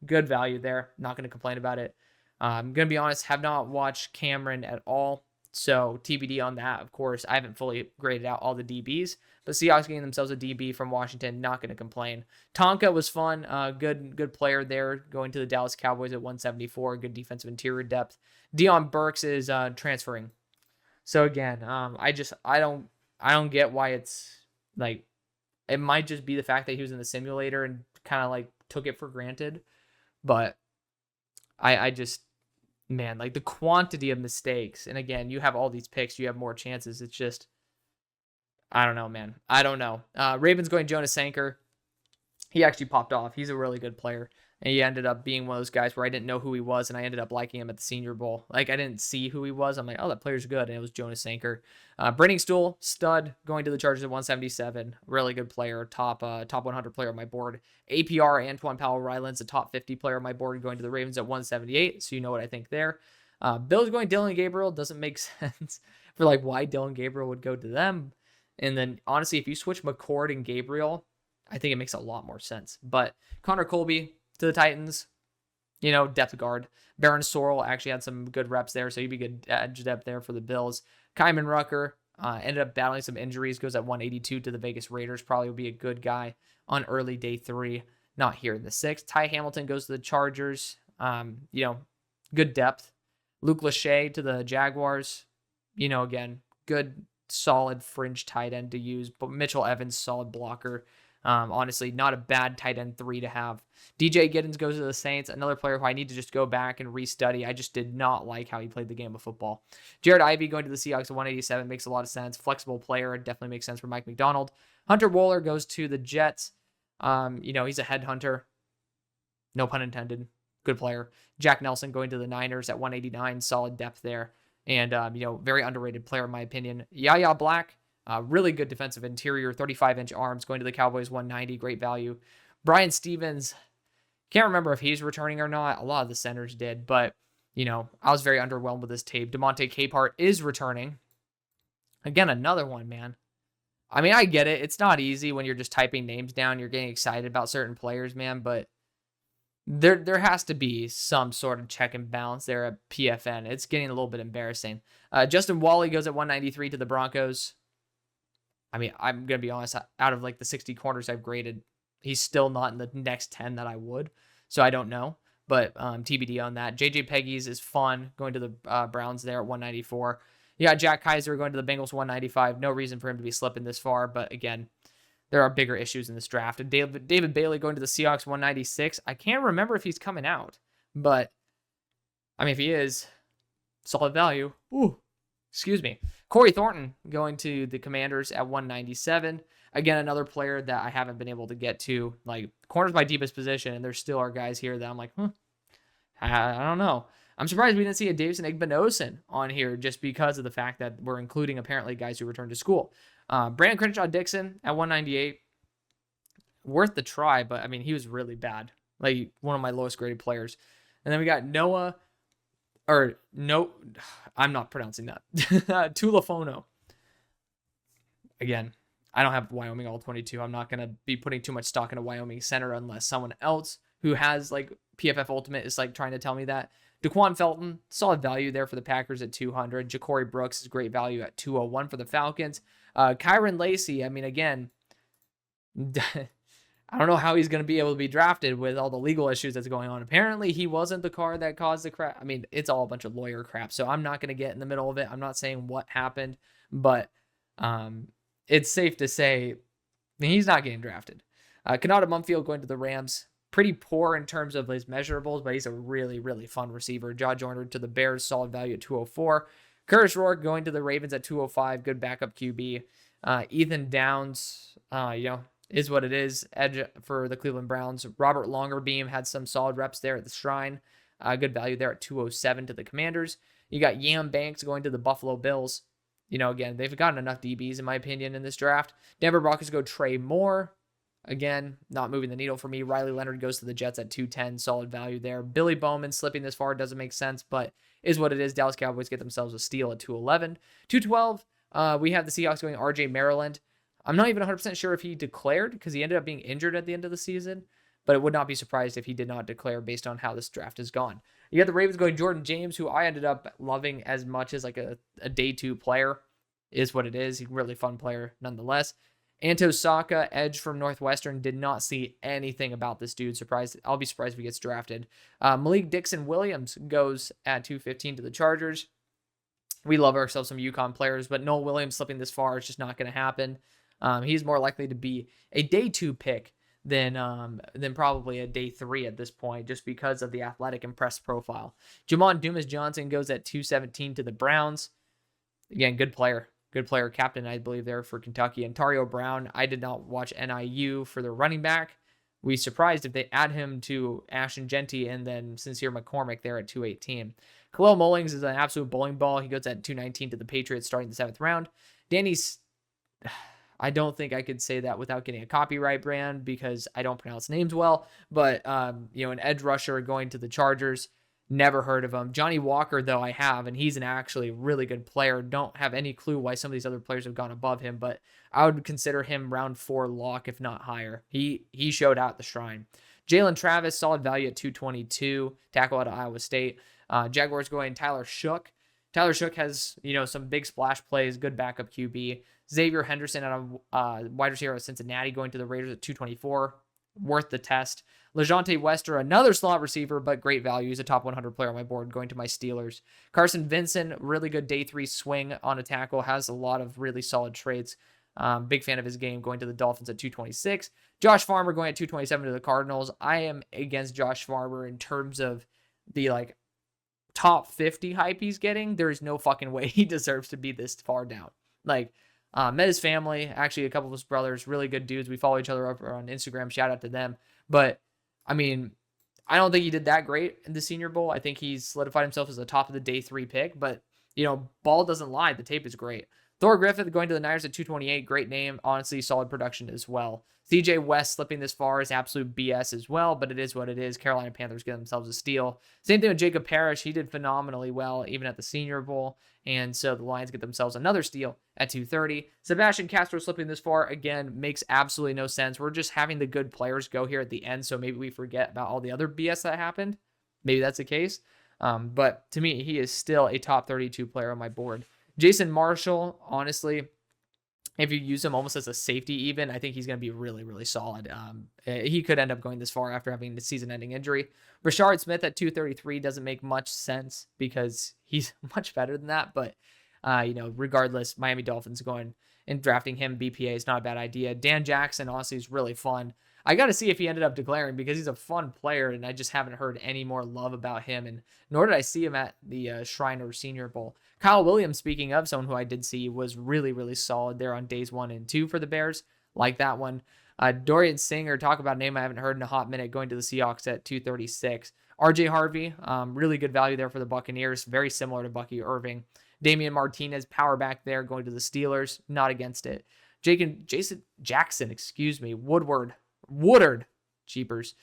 [SPEAKER 1] Good value there. Not going to complain about it. I'm going to be honest, have not watched Cameron at all. So TBD on that, of course. I haven't fully graded out all the DBs. But Seahawks getting themselves a DB from Washington, not going to complain. Tonka was fun. Good player there, going to the Dallas Cowboys at 174. Good defensive interior depth. Deion Burks is transferring. So again, I don't get why it's like, it might just be the fact that he was in the simulator and kind of like took it for granted. But I just, man, like the quantity of mistakes. And again, you have all these picks, you have more chances. It's just, I don't know, man. I don't know. Ravens going Jonas Sanker. He actually popped off. He's a really good player. And he ended up being one of those guys where I didn't know who he was, and I ended up liking him at the Senior Bowl. Like, I didn't see who he was. I'm like, oh, that player's good. And it was Jonas Sanker. Brenning Stool, stud, going to the Chargers at 177. Really good player. Top 100 player on my board. APR, Antoine Powell-Ryland's a top 50 player on my board, going to the Ravens at 178. So you know what I think there. Bills going Dylan Gabriel. Doesn't make sense for like why Dylan Gabriel would go to them. And then, honestly, if you switch McCord and Gabriel, I think it makes a lot more sense. But Connor Colby to the Titans, depth guard. Baron Sorrell actually had some good reps there, so he'd be good edge depth there for the Bills. Kyman Rucker, Ended up battling some injuries, goes at 182 to the Vegas Raiders. Probably will be a good guy on early day 3, not here in the 6th. Ty Hamilton goes to the Chargers. Good depth. Luke Lachey to the Jaguars. Again, good, solid fringe tight end to use. But Mitchell Evans, solid blocker. Honestly, not a bad tight end 3 to have. DJ Giddens goes to the Saints, another player who I need to just go back and restudy. I just did not like how he played the game of football. Jared Ivey going to the Seahawks at 187 makes a lot of sense. Flexible player, definitely makes sense for Mike McDonald. Hunter Wohler goes to the Jets. He's a headhunter. No pun intended. Good player. Jack Nelson going to the Niners at 189, solid depth there. And, very underrated player in my opinion. Yaya Black. Really good defensive interior, 35-inch arms, going to the Cowboys, 190, great value. Brian Stevens, can't remember if he's returning or not. A lot of the centers did, but, I was very underwhelmed with this tape. DeMonte Capehart is returning. Again, another one, man. I mean, I get it. It's not easy when you're just typing names down. You're getting excited about certain players, man, but there has to be some sort of check and balance there at PFN. It's getting a little bit embarrassing. Justin Wally goes at 193 to the Broncos. I mean, I'm going to be honest, out of like the 60 corners I've graded, he's still not in the next 10 that I would. So I don't know, but TBD on that. JJ Peggies is fun going to the Browns there at 194. You got Jack Kaiser going to the Bengals 195. No reason for him to be slipping this far, but again, there are bigger issues in this draft. And David Bailey going to the Seahawks 196. I can't remember if he's coming out, but I mean, if he is, solid value. Ooh. Excuse me. Corey Thornton going to the Commanders at 197. Again, another player that I haven't been able to get to. Like, corner's my deepest position, and there still are guys here that I'm like, I don't know. I'm surprised we didn't see a Davison Igbinosun on here just because of the fact that we're including apparently guys who returned to school. Brandon Crenshaw-Dixon at 198. Worth the try, but I mean, he was really bad. Like, one of my lowest graded players. And then we got I'm not pronouncing that. Tulafono. Again, I don't have Wyoming all 22. I'm not going to be putting too much stock in a Wyoming center unless someone else who has like PFF Ultimate is like trying to tell me that. Daquan Felton, solid value there for the Packers at 200. Ja'Cory Brooks is great value at 201 for the Falcons. Kyron Lacey, I mean, again, I don't know how he's going to be able to be drafted with all the legal issues that's going on. Apparently, he wasn't the car that caused the crap. I mean, it's all a bunch of lawyer crap, so I'm not going to get in the middle of it. I'm not saying what happened, but it's safe to say he's not getting drafted. Kanata Mumfield going to the Rams. Pretty poor in terms of his measurables, but he's a really, really fun receiver. Jaw Joyner to the Bears, solid value at 204. Curtis Rourke going to the Ravens at 205, good backup QB. Ethan Downs, is what it is. Edge for the Cleveland Browns. Robert Longerbeam had some solid reps there at the Shrine. Good value there at 207 to the Commanders. You got Yam Banks going to the Buffalo Bills. Again, they've gotten enough DBs, in my opinion, in this draft. Denver Broncos go Trey Moore. Again, not moving the needle for me. Riley Leonard goes to the Jets at 210. Solid value there. Billy Bowman slipping this far doesn't make sense, but is what it is. Dallas Cowboys get themselves a steal at 211. 212, we have the Seahawks going RJ Maryland. I'm not even 100% sure if he declared because he ended up being injured at the end of the season, but it would not be surprised if he did not declare based on how this draft has gone. You got the Ravens going Jordan James, who I ended up loving as much as like a day 2 player. Is what it is. He's a really fun player nonetheless. Anto Saka, edge from Northwestern, did not see anything about this dude. I'll be surprised if he gets drafted. Malik Dixon-Williams goes at 215 to the Chargers. We love ourselves some UConn players, but Noel Williams slipping this far is just not going to happen. He's more likely to be a day 2 pick than probably a day 3 at this point, just because of the athletic and press profile. Jamon Dumas-Johnson goes at 217 to the Browns. Again, good player, captain, I believe, there for Kentucky. And Tario Brown, I did not watch NIU for their running back. We surprised if they add him to Ashton Genty and then Sincere McCormick there at 218. Khalil Mullings is an absolute bowling ball. He goes at 219 to the Patriots starting the 7th round. I don't think I could say that without getting a copyright brand because I don't pronounce names well, but an edge rusher going to the Chargers. Never heard of him. Johnny Walker, though, I have, and he's an actually really good player. Don't have any clue why some of these other players have gone above him, but I would consider him round 4 lock, if not higher. He showed out at the Shrine. Jalen Travis, solid value at 222, tackle out of Iowa State. Jaguars going Tyler Shook Tyler Shook has, some big splash plays, good backup QB. Xavier Henderson out of wide receiver of Cincinnati going to the Raiders at 224. Worth the test. LeJontay Wester, another slot receiver, but great value. He's a top 100 player on my board going to my Steelers. Carson Vincent, really good day 3 swing on a tackle. Has a lot of really solid traits. Big fan of his game going to the Dolphins at 226. Josh Farmer going at 227 to the Cardinals. I am against Josh Farmer in terms of the top 50 hype he's getting. There is no fucking way he deserves to be this far down. Met his family, actually a couple of his brothers, really good dudes. We follow each other up on Instagram. Shout out to them. But I don't think he did that great in the Senior Bowl. I think he's solidified himself as the top of the day 3 pick. But ball doesn't lie. The tape is great. Thor Griffith going to the Niners at 228. Great name. Honestly, solid production as well. CJ West slipping this far is absolute BS as well, but it is what it is. Carolina Panthers get themselves a steal. Same thing with Jacob Parrish. He did phenomenally well, even at the Senior Bowl. And so the Lions get themselves another steal at 230. Sebastian Castro slipping this far, again, makes absolutely no sense. We're just having the good players go here at the end, so maybe we forget about all the other BS that happened. Maybe that's the case. But to me, he is still a top 32 player on my board. Jason Marshall, honestly, if you use him almost as a safety even, I think he's going to be really, really solid. He could end up going this far after having the season-ending injury. Rashard Smith at 233 doesn't make much sense because he's much better than that. But, regardless, Miami Dolphins going and drafting him BPA is not a bad idea. Dan Jackson, honestly, is really fun. I got to see if he ended up declaring because he's a fun player, and I just haven't heard any more love about him, and nor did I see him at the Shriner Senior Bowl. Kyle Williams, speaking of someone who I did see, was really, really solid there on days 1 and 2 for the Bears. Like that one. Dorian Singer, talk about a name I haven't heard in a hot minute, going to the Seahawks at 236. RJ Harvey, really good value there for the Buccaneers, very similar to Bucky Irving. Damian Martinez, power back there, going to the Steelers, not against it. Jason Jackson, Woodard, cheapers,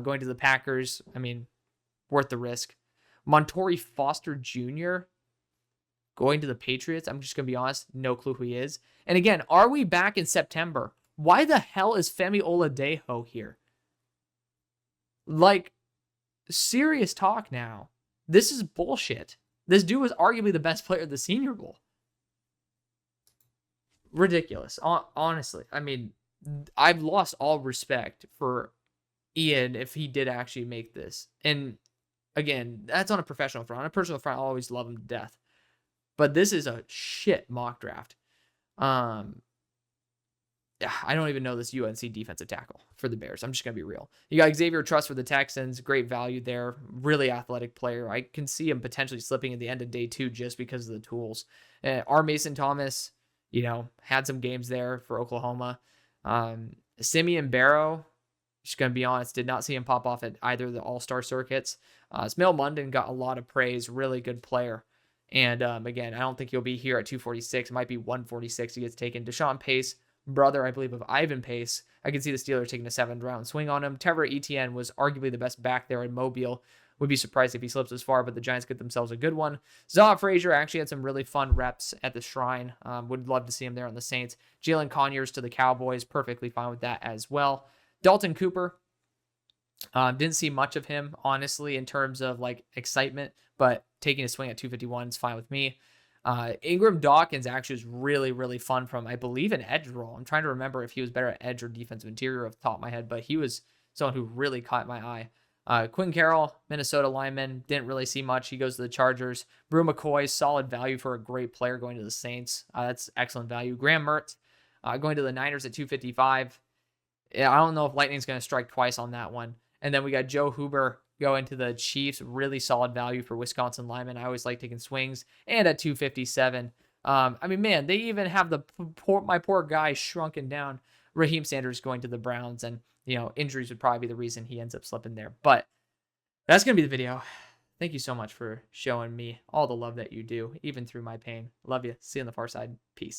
[SPEAKER 1] going to the Packers. Worth the risk. Montori Foster Jr. going to the Patriots. I'm just going to be honest, no clue who he is. And again, are we back in September? Why the hell is Femi Oladejo here? Serious talk now. This is bullshit. This dude was arguably the best player of the Senior Bowl. Ridiculous. Honestly, I've lost all respect for Ian if he did actually make this. And again, that's on a professional front. On a personal front, I'll always love him to death. But this is a shit mock draft. I don't even know this UNC defensive tackle for the Bears. I'm just going to be real. You got Xavier Truss for the Texans. Great value there. Really athletic player. I can see him potentially slipping at the end of day 2 just because of the tools. R. Mason Thomas, had some games there for Oklahoma. Simeon Barrow, just going to be honest, did not see him pop off at either of the all-star circuits. Smail London got a lot of praise. Really good player. And again, I don't think he'll be here at 246. It might be 146. He gets taken. Deshaun Pace, brother, I believe, of Ivan Pace. I can see the Steelers taking a 7th round swing on him. Trevor Etienne was arguably the best back there in Mobile. Would be surprised if he slips as far, but the Giants get themselves a good one. Zaw Frazier actually had some really fun reps at the Shrine. Would love to see him there on the Saints. Jalen Conyers to the Cowboys. Perfectly fine with that as well. Dalton Cooper. Didn't see much of him, honestly, in terms of excitement, but taking a swing at 251 is fine with me. Ingram Dawkins actually was really, really fun from, I believe, an edge role. I'm trying to remember if he was better at edge or defensive interior off the top of my head, but he was someone who really caught my eye. Quinn Carroll, Minnesota lineman, didn't really see much. He goes to the Chargers. Brew McCoy, solid value for a great player going to the Saints. That's excellent value. Graham Mertz going to the Niners at 255. I don't know if Lightning's going to strike twice on that one. And then we got Joe Huber going to the Chiefs. Really solid value for Wisconsin linemen. I always like taking swings. And at 257. Man, they even have my poor guy shrunken down. Raheem Sanders going to the Browns. And, injuries would probably be the reason he ends up slipping there. But that's going to be the video. Thank you so much for showing me all the love that you do, even through my pain. Love you. See you on the far side. Peace.